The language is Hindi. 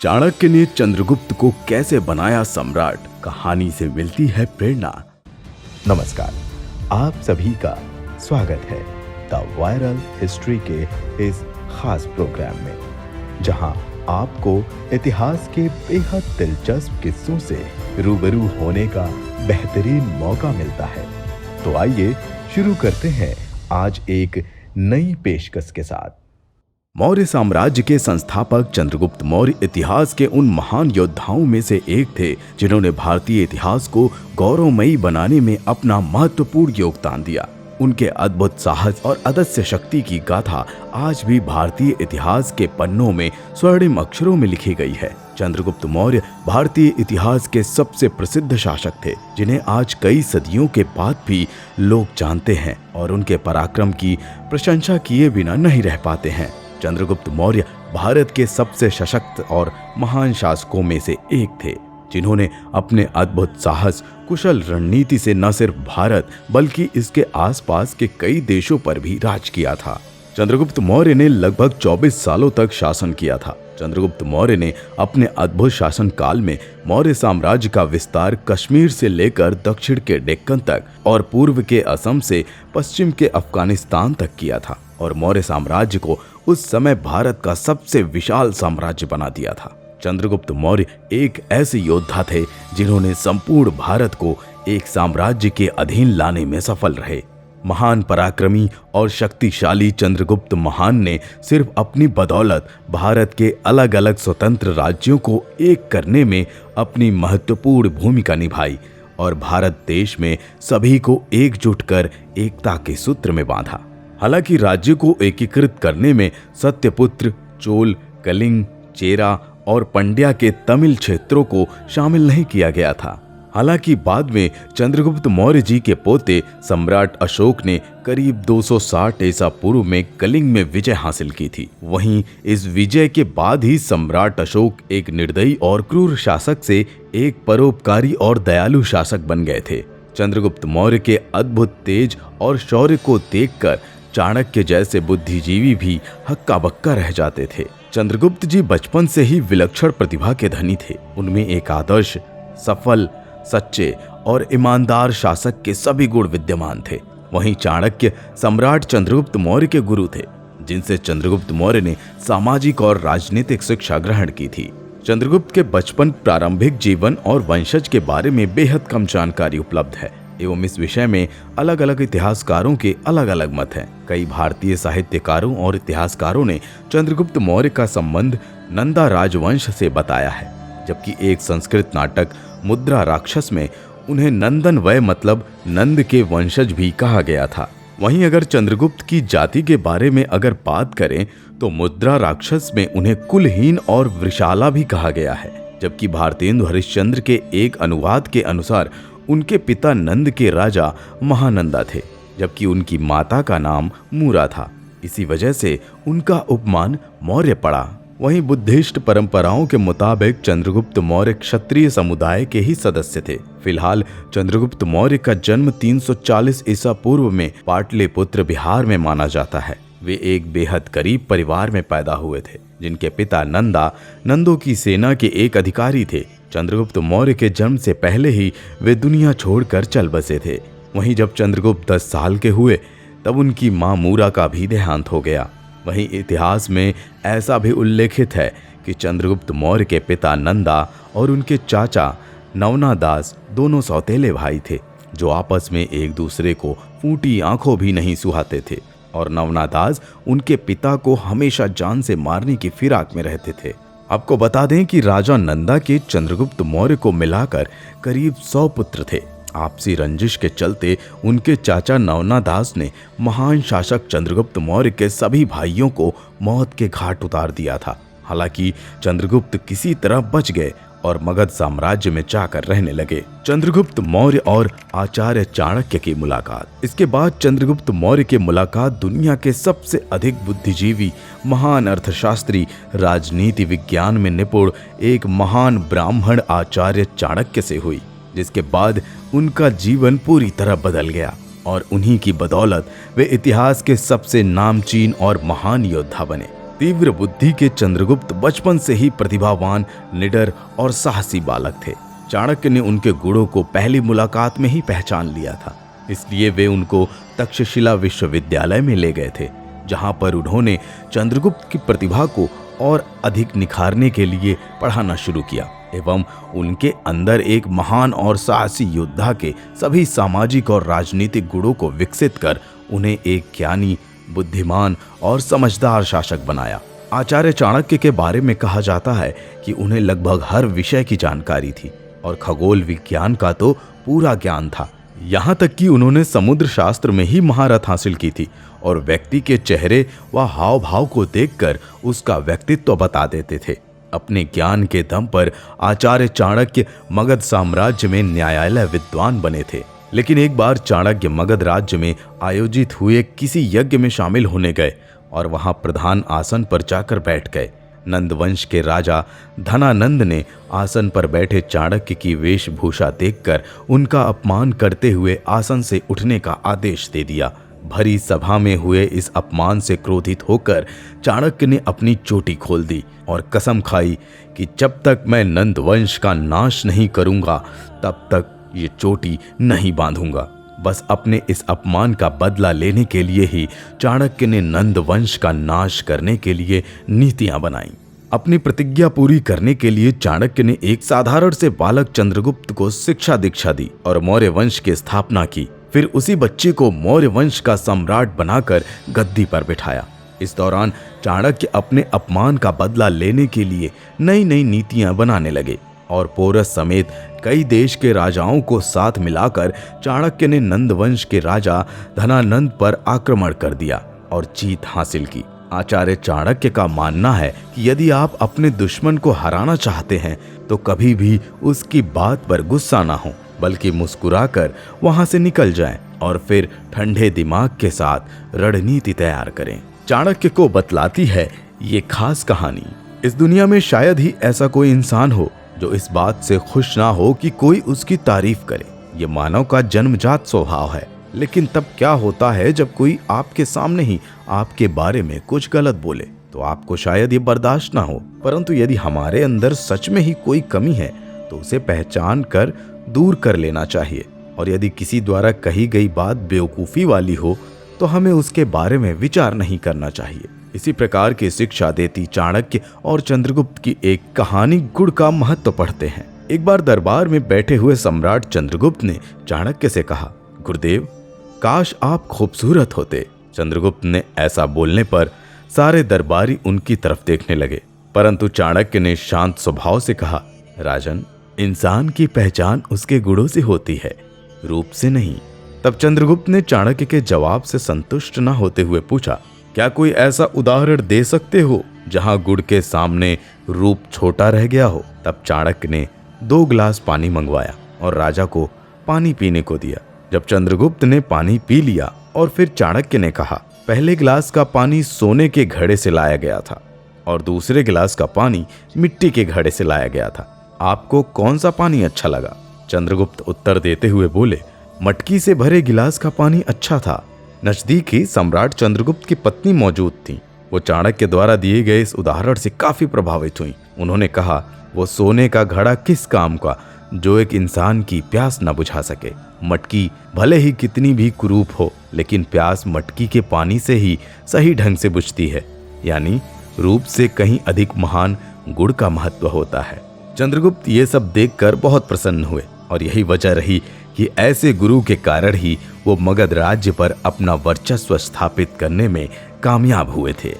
चाणक्य ने चंद्रगुप्त को कैसे बनाया सम्राट, कहानी से मिलती है प्रेरणा। नमस्कार, आप सभी का स्वागत है द वायरल हिस्ट्री के इस खास प्रोग्राम में, जहां आपको इतिहास के बेहद दिलचस्प किस्सों से रूबरू होने का बेहतरीन मौका मिलता है। तो आइए शुरू करते हैं आज एक नई पेशकश के साथ। मौर्य साम्राज्य के संस्थापक चंद्रगुप्त मौर्य इतिहास के उन महान योद्धाओं में से एक थे जिन्होंने भारतीय इतिहास को गौरवमयी बनाने में अपना महत्वपूर्ण योगदान दिया। उनके अद्भुत साहस और अदम्य शक्ति की गाथा आज भी भारतीय इतिहास के पन्नों में स्वर्णिम अक्षरों में लिखी गई है। चंद्रगुप्त मौर्य भारतीय इतिहास के सबसे प्रसिद्ध शासक थे, जिन्हें आज कई सदियों के बाद भी लोग जानते हैं और उनके पराक्रम की प्रशंसा किए बिना नहीं रह पाते हैं। चंद्रगुप्त मौर्य भारत के सबसे सशक्त और महान शासकों में से एक थे, जिन्होंने अपने अद्भुत साहस, कुशल रणनीति से न सिर्फ भारत बल्कि इसके आसपास के कई देशों पर भी राज किया था। चंद्रगुप्त मौर्य ने लगभग 24 सालों तक शासन किया था। चंद्रगुप्त मौर्य ने अपने अद्भुत शासन काल में मौर्य साम्राज्य का विस्तार कश्मीर से लेकर दक्षिण के डेक्कन तक और पूर्व के असम से पश्चिम के अफगानिस्तान तक किया था और मौर्य साम्राज्य को उस समय भारत का सबसे विशाल साम्राज्य बना दिया था। चंद्रगुप्त मौर्य एक ऐसे योद्धा थे जिन्होंने संपूर्ण भारत को एक साम्राज्य के अधीन लाने में सफल रहे। महान पराक्रमी और शक्तिशाली चंद्रगुप्त महान ने सिर्फ अपनी बदौलत भारत के अलग अलग स्वतंत्र राज्यों को एक करने में अपनी महत्वपूर्ण भूमिका निभाई और भारत देश में सभी को एकजुट कर एकता के सूत्र में बांधा। हालांकि राज्य को एकीकृत करने में सत्यपुत्र, चोल, कलिंग, चेरा और पंड्या के तमिल क्षेत्रों को शामिल नहीं किया गया था। हालांकि बाद में चंद्रगुप्त मौर्य जी के पोते सम्राट अशोक ने करीब 260 ईसा पूर्व में कलिंग में विजय हासिल की थी। वहीं इस विजय के बाद ही सम्राट अशोक एक निर्दयी और क्रूर शासक से एक परोपकारी और दयालु शासक बन गए थे। चंद्रगुप्त मौर्य के अद्भुत तेज और शौर्य को देखकर चाणक्य जैसे बुद्धिजीवी भी हक्का बक्का रह जाते थे। चंद्रगुप्त जी बचपन से ही विलक्षण प्रतिभा के धनी थे। उनमें एक आदर्श, सफल, सच्चे और ईमानदार शासक के सभी गुण विद्यमान थे। वहीं चाणक्य सम्राट चंद्रगुप्त मौर्य के गुरु थे, जिनसे चंद्रगुप्त मौर्य ने सामाजिक और राजनीतिक शिक्षा ग्रहण की थी। चंद्रगुप्त के बचपन, प्रारंभिक जीवन और वंशज के बारे में बेहद कम जानकारी उपलब्ध है एवं इस विषय में अलग अलग इतिहासकारों के अलग अलग मत हैं। कई भारतीय साहित्यकारों और इतिहासकारों ने चंद्रगुप्त मौर्य का संबंध नंदा राजवंश से बताया है, जबकि एक संस्कृत नाटक मुद्रा राक्षस में उन्हें नंदन वय मतलब नंद के वंशज भी कहा गया था। वहीं अगर चंद्रगुप्त की जाति के बारे में अगर बात करें तो मुद्रा राक्षस में उन्हें कुलहीन और वृषाला भी कहा गया है, जबकि भारतेंदु हरिश्चंद्र के एक अनुवाद के अनुसार उनके पिता नंद के राजा महानंदा थे, जबकि उनकी माता का नाम मूरा था। इसी वजह से उनका उपमान मौर्य पड़ा। वहीं बुद्धिस्ट परंपराओं के मुताबिक चंद्रगुप्त मौर्य क्षत्रिय समुदाय के ही सदस्य थे। फिलहाल चंद्रगुप्त मौर्य का जन्म 340 ईसा पूर्व में पाटलिपुत्र बिहार में माना जाता है। वे एक बेहद गरीब परिवार में पैदा हुए थे, जिनके पिता नंदा नंदों की सेना के एक अधिकारी थे। चंद्रगुप्त मौर्य के जन्म से पहले ही वे दुनिया छोड़कर चल बसे थे। वहीं जब चंद्रगुप्त 10 साल के हुए तब उनकी मां मूरा का भी देहांत हो गया। वहीं इतिहास में ऐसा भी उल्लेखित है कि चंद्रगुप्त मौर्य के पिता नंदा और उनके चाचा नवनादास दोनों सौतेले भाई थे, जो आपस में एक दूसरे को फूटी आंखों भी नहीं सुहाते थे और नवनादास उनके पिता को हमेशा जान से मारने की फिराक में रहते थे। आपको बता दें कि राजा नंदा के चंद्रगुप्त मौर्य को मिलाकर करीब 100 पुत्र थे। आपसी रंजिश के चलते उनके चाचा नवनादास ने महान शासक चंद्रगुप्त मौर्य के सभी भाइयों को मौत के घाट उतार दिया था। हालांकि चंद्रगुप्त किसी तरह बच गए और मगध साम्राज्य में जाकर रहने लगे। चंद्रगुप्त मौर्य और आचार्य चाणक्य की मुलाकात। इसके बाद चंद्रगुप्त मौर्य की मुलाकात दुनिया के सबसे अधिक बुद्धिजीवी, महान अर्थशास्त्री, राजनीति विज्ञान में निपुण एक महान ब्राह्मण आचार्य चाणक्य से हुई, जिसके बाद उनका जीवन पूरी तरह बदल गया और उन्हीं की बदौलत वे इतिहास के सबसे नामचीन और महान योद्धा बने। तीव्र बुद्धि के चंद्रगुप्त बचपन से ही प्रतिभावान, निडर और साहसी बालक थे। चाणक्य ने उनके गुणों को पहली मुलाकात में ही पहचान लिया था, इसलिए वे उनको तक्षशिला विश्वविद्यालय में ले गए थे, जहां पर उन्होंने चंद्रगुप्त की प्रतिभा को और अधिक निखारने के लिए पढ़ाना शुरू किया एवं उनके अंदर एक महान और साहसी योद्धा के सभी सामाजिक और राजनीतिक गुणों को विकसित कर उन्हें एक ज्ञानी, बुद्धिमान और समझदार शासक बनाया। आचार्य चाणक्य के बारे में कहा जाता है कि उन्हें लगभग हर विषय की जानकारी थी और खगोल विज्ञान का तो पूरा ज्ञान था। यहाँ तक कि उन्होंने समुद्र शास्त्र में ही महारत हासिल की थी और व्यक्ति के चेहरे व हाव भाव को देखकर उसका व्यक्तित्व बता देते थे। अपने ज्ञान के दम पर आचार्य चाणक्य मगध साम्राज्य में न्यायालय विद्वान बने थे। लेकिन एक बार चाणक्य मगध राज्य में आयोजित हुए किसी यज्ञ में शामिल होने गए और वहां प्रधान आसन पर जाकर बैठ गए। नंदवंश के राजा धनानंद ने आसन पर बैठे चाणक्य की वेशभूषा देखकर उनका अपमान करते हुए आसन से उठने का आदेश दे दिया। भरी सभा में हुए इस अपमान से क्रोधित होकर चाणक्य ने अपनी चोटी खोल दी और कसम खाई कि जब तक मैं नंदवंश का नाश नहीं करूंगा तब तक ये चोटी नहीं बांधूंगा। बस अपने इस अपमान का बदला लेने के लिए ही चाणक्य ने नंदवंश का नाश करने के लिए नीतियां बनाई। अपनी प्रतिज्ञा पूरी करने के लिए चाणक्य ने एक साधारण से बालक चंद्रगुप्त को शिक्षा दीक्षा दी और मौर्य वंश की स्थापना की। फिर उसी बच्चे को मौर्य वंश का सम्राट बनाकर गद्दी पर बिठाया। इस दौरान चाणक्य अपने अपमान का बदला लेने के लिए नई नई नीतियां बनाने लगे और पोरस समेत कई देश के राजाओं को साथ मिलाकर चाणक्य ने नंदवंश के राजा धनानंद पर आक्रमण कर दिया और जीत हासिल की। आचार्य चाणक्य का मानना है कि यदि आप अपने दुश्मन को हराना चाहते हैं तो कभी भी उसकी बात पर गुस्सा ना हो, बल्कि मुस्कुराकर वहां से निकल जाएं और फिर ठंडे दिमाग के साथ रणनीति तैयार करें। चाणक्य को बतलाती है ये खास कहानी, इस दुनिया में शायद ही ऐसा कोई इंसान हो जो इस बात से खुश ना हो कि कोई उसकी तारीफ करे। ये मानव का जन्मजात स्वभाव है। लेकिन तब क्या होता है जब कोई आपके सामने ही आपके बारे में कुछ गलत बोले तो आपको शायद ये बर्दाश्त ना हो, परंतु यदि हमारे अंदर सच में ही कोई कमी है तो उसे पहचान कर दूर कर लेना चाहिए। और यदि किसी द्वारा कही गई बात बेवकूफ़ी वाली हो तो हमें उसके बारे में विचार नहीं करना चाहिए। इसी प्रकार की शिक्षा देती चाणक्य और चंद्रगुप्त की एक कहानी गुण का महत्व पढ़ते हैं। एक बार दरबार में बैठे हुए सम्राट चंद्रगुप्त ने चाणक्य से कहा, गुरुदेव, काश आप खूबसूरत होते। चंद्रगुप्त ने ऐसा बोलने पर सारे दरबारी उनकी तरफ देखने लगे, परंतु चाणक्य ने शांत स्वभाव से कहा, राजन, इंसान की पहचान उसके गुणों से होती है, रूप से नहीं। तब चंद्रगुप्त ने चाणक्य के जवाब से संतुष्ट न होते हुए पूछा, क्या कोई ऐसा उदाहरण दे सकते हो जहां गुण के सामने रूप छोटा रह गया हो? तब चाणक्य ने 2 गिलास पानी मंगवाया और राजा को पानी पीने को दिया। जब चंद्रगुप्त ने पानी पी लिया और फिर चाणक्य ने कहा, पहले गिलास का पानी सोने के घड़े से लाया गया था और दूसरे गिलास का पानी मिट्टी के घड़े से लाया गया था, आपको कौन सा पानी अच्छा लगा? चंद्रगुप्त उत्तर देते हुए बोले, मटकी से भरे गिलास का पानी अच्छा था। नजदीक ही सम्राट चंद्रगुप्त की पत्नी मौजूद थी। वो चाणक्य द्वारा दिए गए इस उदाहरण से काफी प्रभावित हुई। उन्होंने कहा, वो सोने का घड़ा किस काम का जो एक इंसान की प्यास न बुझा सके। मटकी भले ही कितनी भी कुरूप हो, लेकिन प्यास मटकी के पानी से ही सही ढंग से बुझती है। यानी रूप से कहीं अधिक महान गुण का महत्व होता है। चंद्रगुप्त ये सब देखकर बहुत प्रसन्न हुए और यही वजह रही कि ऐसे गुरु के कारण ही वो मगध राज्य पर अपना वर्चस्व स्थापित करने में कामयाब हुए थे।